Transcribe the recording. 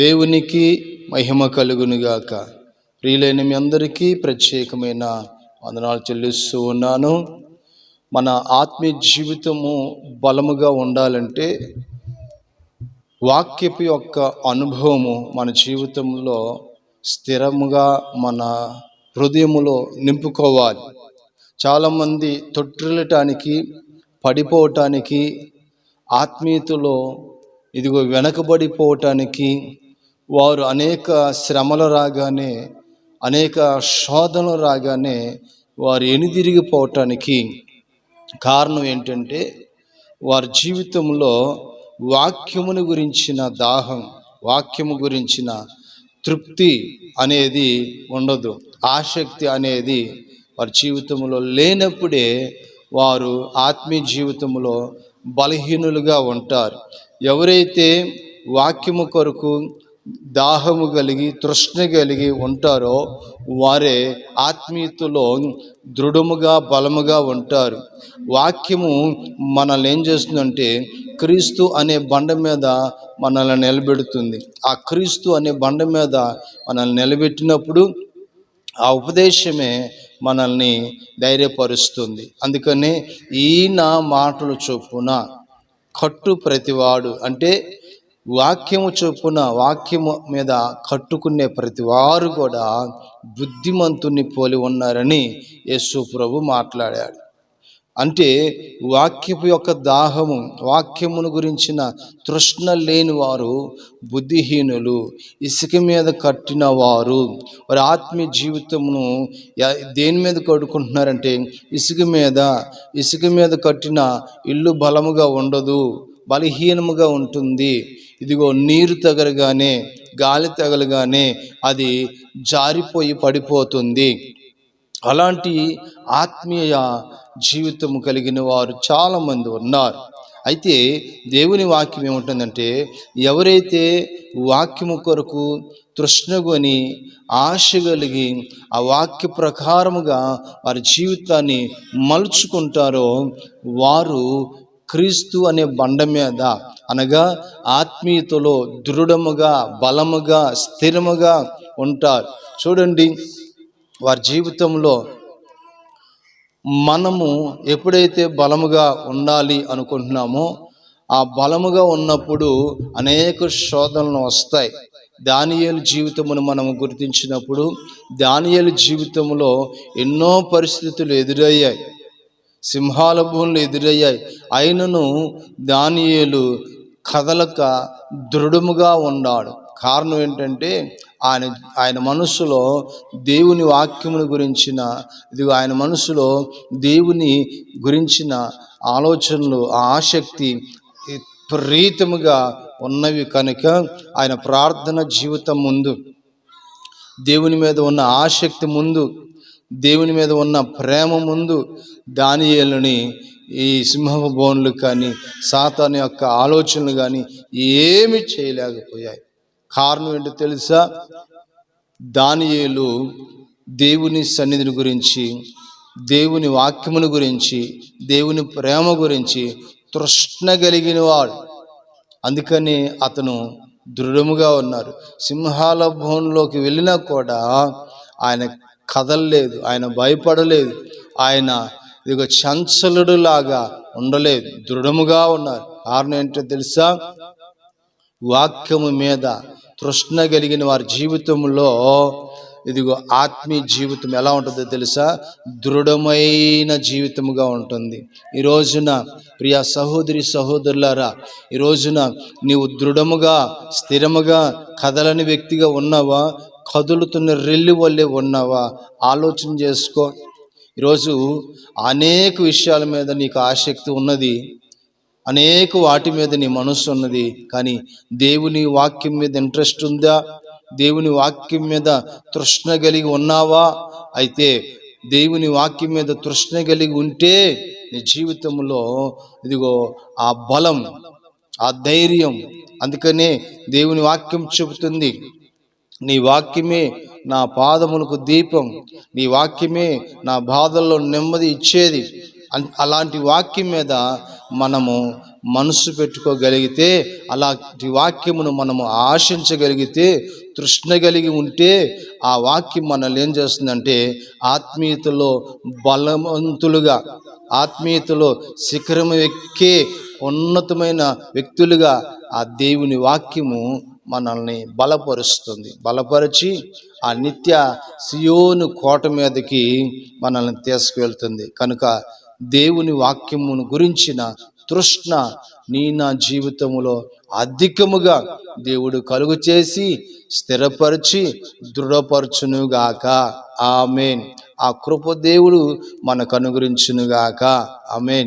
దేవునికి మహిమ కలుగునుగాక. ప్రియులైన మీ అందరికీ ప్రత్యేకమైన వందనాలు చెల్లిస్తూ ఉన్నాను. మన ఆత్మీయ జీవితము బలముగా ఉండాలంటే వాక్యపు యొక్క అనుభవము మన జీవితంలో స్థిరముగా మన హృదయములో నింపుకోవాలి. చాలామంది తొట్టిల్లటానికి, పడిపోవటానికి, ఆత్మీయతలో వెనకబడిపోవటానికి వారు అనేక శ్రమలు రాగానే, అనేక శోధనలు రాగానే వారు ఎనుదిరిగిపోవటానికి కారణం ఏంటంటే వారి జీవితంలో వాక్యమును గురించిన దాహం, వాక్యము గురించిన తృప్తి అనేది ఉండదు. ఆసక్తి అనేది వారి జీవితంలో లేనప్పుడే వారు ఆత్మీయ జీవితంలో బలహీనులుగా ఉంటారు. ఎవరైతే వాక్యము కొరకు దాహము కలిగి, తృష్ణ కలిగి ఉంటారో వారే ఆత్మీయతలో దృఢముగా, బలముగా ఉంటారు. వాక్యము మనల్ని ఏం చేస్తుందంటే క్రీస్తు అనే బండ మీద మనల్ని నిలబెడుతుంది. ఆ క్రీస్తు అనే బండ మీద మనల్ని నిలబెట్టినప్పుడు ఆ ఉపదేశమే మనల్ని ధైర్యపరుస్తుంది. అందుకని ఈయన మాటలు చొప్పున కట్టు ప్రతివాడు, అంటే వాక్యము చొప్పున, వాక్యము మీద కట్టుకునే ప్రతివారు కూడా బుద్ధిమంతుని పోలి ఉన్నారని యేసు ప్రభు మాట్లాడాడు. అంటే వాక్యపు యొక్క దాహము, వాక్యమును గురించిన తృష్ణ లేని వారు బుద్ధిహీనులు, ఇసుక మీద కట్టిన వారు. వారి ఆత్మీయ జీవితమును దేని మీద కట్టుకుంటున్నారంటే ఇసుక మీద కట్టిన ఇల్లు బలముగా ఉండదు, బలహీనముగా ఉంటుంది. నీరు తగలగానే, గాలి తగలగానే అది జారిపోయి పడిపోతుంది. అలాంటి ఆత్మీయ జీవితం కలిగిన వారు చాలామంది ఉన్నారు. అయితే దేవుని వాక్యం ఏముంటుందంటే, ఎవరైతే వాక్యము కొరకు తృష్ణగొని ఆశ కలిగి ఆ వాక్య ప్రకారముగా వారి జీవితాన్ని మలుచుకుంటారో వారు క్రీస్తు అనే బండ మీద, అనగా ఆత్మీయతలో దృఢముగా, బలముగా, స్థిరముగా ఉంటారు. చూడండి, వారి జీవితంలో మనము ఎప్పుడైతే బలముగా ఉండాలి అనుకుంటున్నామో ఆ బలముగా ఉన్నప్పుడు అనేక శోధనలు వస్తాయి. దానియేలు జీవితమును మనము గుర్తించినప్పుడు దానియేలు జీవితంలో ఎన్నో పరిస్థితులు ఎదురయ్యాయి, సింహాల భూములు ఎదురయ్యాయి. అయినను దానియేలు కదలక దృఢముగా ఉన్నాడు. కారణం ఏంటంటే ఆయన మనసులో దేవుని వాక్యమును గురించిన, ఆయన మనసులో దేవుని గురించిన ఆలోచనలు, ఆసక్తి విపరీతముగా ఉన్నవి కనుక ఆయన ప్రార్థన జీవితం ముందు, దేవుని మీద ఉన్న ఆసక్తి ముందు, దేవుని మీద ఉన్న ప్రేమ ముందు దానియేలుని ఈ సింహపు బోన్లు కానీ, సాతాను యొక్క ఆలోచనలు కానీ ఏమి చేయలేకపోయాయి. కారణం ఏంటో తెలుసా? దానియేలు దేవుని సన్నిధిని గురించి, దేవుని వాక్యమును గురించి, దేవుని ప్రేమ గురించి తృష్ణ కలిగిన వాడు. అందుకని అతను దృఢముగా ఉన్నారు. సింహాల భవనంలోకి వెళ్ళినా కూడా ఆయన కదలలేదు, ఆయన భయపడలేదు, ఆయన చంచలుడు లాగా ఉండలేదు, దృఢముగా ఉన్నారు. కారణం ఏంటో తెలుసా? వాక్యము మీద తృష్ణ కలిగిన వారి జీవితంలో ఆత్మీయ జీవితం ఎలా ఉంటుందో తెలుసా? దృఢమైన జీవితముగా ఉంటుంది. ఈ రోజున ప్రియ సహోదరి సహోదరులారా, ఈ రోజున నీవు దృఢముగా, స్థిరముగా కదలని వ్యక్తిగా ఉన్నావా? కదులుతున్న రెల్లి వల్లే ఉన్నావా? ఆలోచన చేసుకో. ఈరోజు అనేక విషయాల మీద నీకు ఆసక్తి ఉన్నది, అనేక వాటి మీద నీ మనసు ఉన్నది, కానీ దేవుని వాక్యం మీద ఇంట్రెస్ట్ ఉందా? దేవుని వాక్యం మీద తృష్ణ కలిగి ఉన్నావా? అయితే దేవుని వాక్యం మీద తృష్ణ కలిగి ఉంటే నీ జీవితంలో ఆ బలం, ఆ ధైర్యం. అందుకనే దేవుని వాక్యం చెబుతుంది, నీ వాక్యమే నా పాదములకు దీపం, నీ వాక్యమే నా బాధల్లో నెమ్మది ఇచ్చేది అలాంటి వాక్యం మీద మనము మనసు పెట్టుకోగలిగితే, అలాంటి వాక్యమును మనము ఆశించగలిగితే, తృష్ణ కలిగి ఉంటే, ఆ వాక్యం మనల్ని ఏం చేస్తుందంటే ఆత్మీయతలో బలవంతులుగా, ఆత్మీయతలో శిఖరం ఎక్కే ఉన్నతమైన వ్యక్తులుగా ఆ దేవుని వాక్యము మనల్ని బలపరిచి ఆ నిత్య సియోను కోట మీదకి మనల్ని తీసుకువెళ్తుంది. కనుక దేవుని వాక్యమును గురించిన తృష్ణ నా జీవితములో అధికముగా దేవుడు కలుగు చేసి స్థిరపరిచి దృఢపరచునుగాక. ఆమేన్. ఆ కృప దేవుడు మనకు అనుగ్రహించునుగాక. ఆమేన్.